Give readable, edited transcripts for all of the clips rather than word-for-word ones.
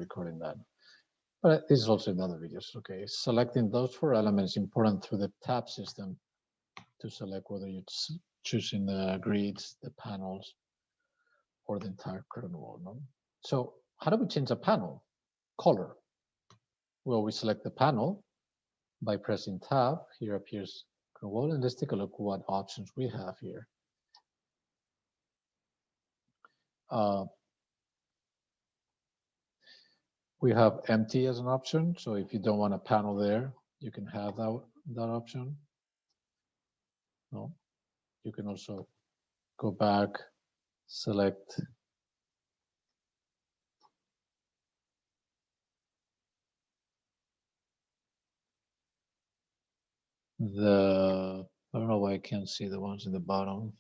recording that. But this is also in other videos. Okay, selecting those 4 elements important through the tab system to select whether you're choosing the grids, the panels, or the entire curtain wall. No? So how do we change a panel? Color. Well, we select the panel by pressing tab. Here appears curtain wall, and let's take a look what options we have here. We have empty as an option. So if you don't want a panel there, you can have that option. No, you can also go back, select I don't know why I can't see the ones in the bottom.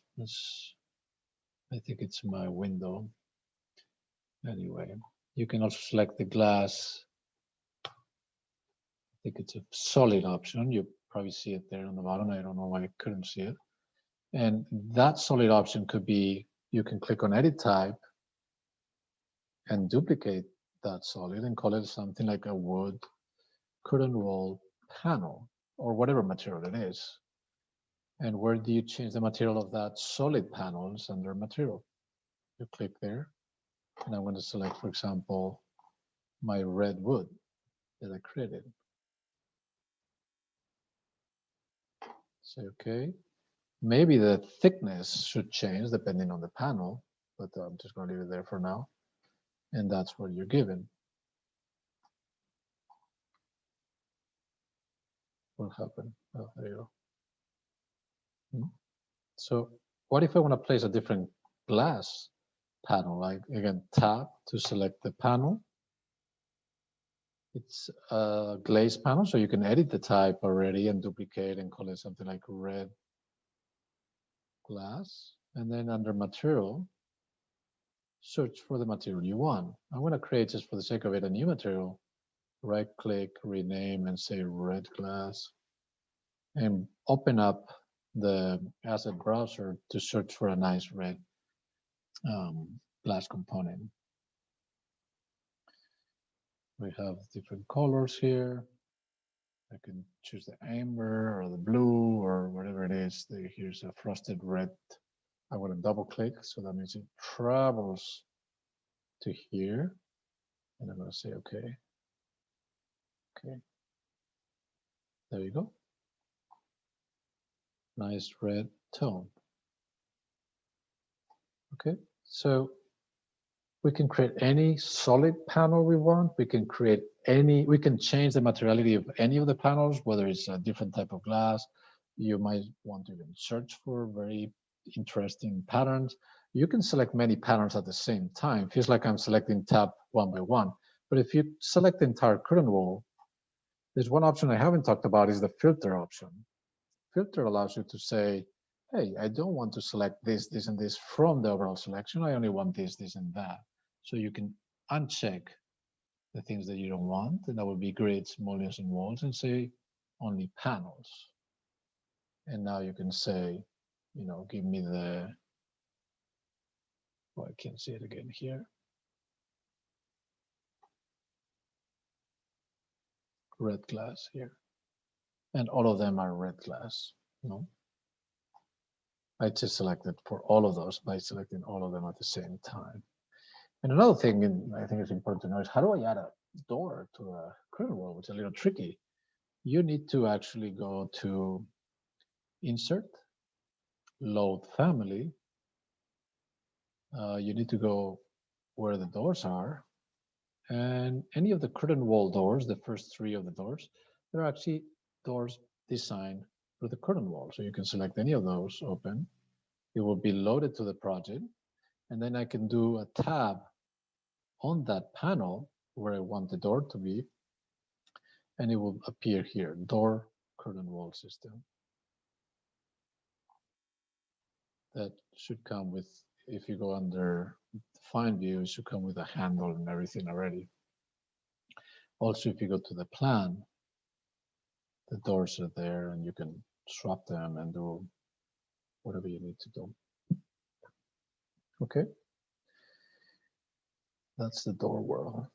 I think it's my window. Anyway, you can also select the glass. I think it's a solid option. You probably see it there on the bottom. I don't know why I couldn't see it. And that solid option could be, you can click on edit type and duplicate that solid and call it something like a wood curtain wall panel or whatever material it is. And where do you change the material of that solid panels under material? You click there, and I'm going to select, for example, my red wood that I created. Say okay. Maybe the thickness should change depending on the panel, but I'm just going to leave it there for now. And that's what you're given. What happened? Oh, there you go. So what if I want to place a different glass panel? Like again, tab to select the panel. It's a glaze panel, so you can edit the type already and duplicate and call it something like red glass. And then under material, search for the material you want. I'm going to create, just for the sake of it, a new material. Right click, rename, and say red glass. And open up the asset browser to search for a nice red glass component. We have different colors here. I can choose the amber or the blue or whatever it is. Here's a frosted red. I'm going to double click, so that means it travels to here. And I'm going to say okay. Okay. There you go. Nice red tone. Okay, so we can create any solid panel we want. We can change the materiality of any of the panels, whether it's a different type of glass. You might want to even search for very interesting patterns. You can select many patterns at the same time. Feels like I'm selecting tab one by one. But if you select the entire curtain wall, there's one option I haven't talked about, is the filter option. Filter allows you to say, hey, I don't want to select this, this, and this from the overall selection. I only want this, this, and that. So you can uncheck the things that you don't want, and that would be grids, mullions, and walls, and say only panels. And now you can say, you know, give me the, well, I can't see it again here. Red glass here. And all of them are red glass, no? I just selected for all of those by selecting all of them at the same time. And another thing, and I think it's important to know, is how do I add a door to a curtain wall? It's a little tricky. You need to actually go to Insert, Load Family. You need to go where the doors are. And any of the curtain wall doors, the first 3 of the doors, they're actually doors designed for the curtain wall. So you can select any of those, open. It will be loaded to the project. And then I can do a tab on that panel where I want the door to be. And it will appear here, door curtain wall system. That should come with, if you go under Define View, it should come with a handle and everything already. Also, if you go to the plan, the doors are there and you can swap them and do whatever you need to do. Okay. That's the door world.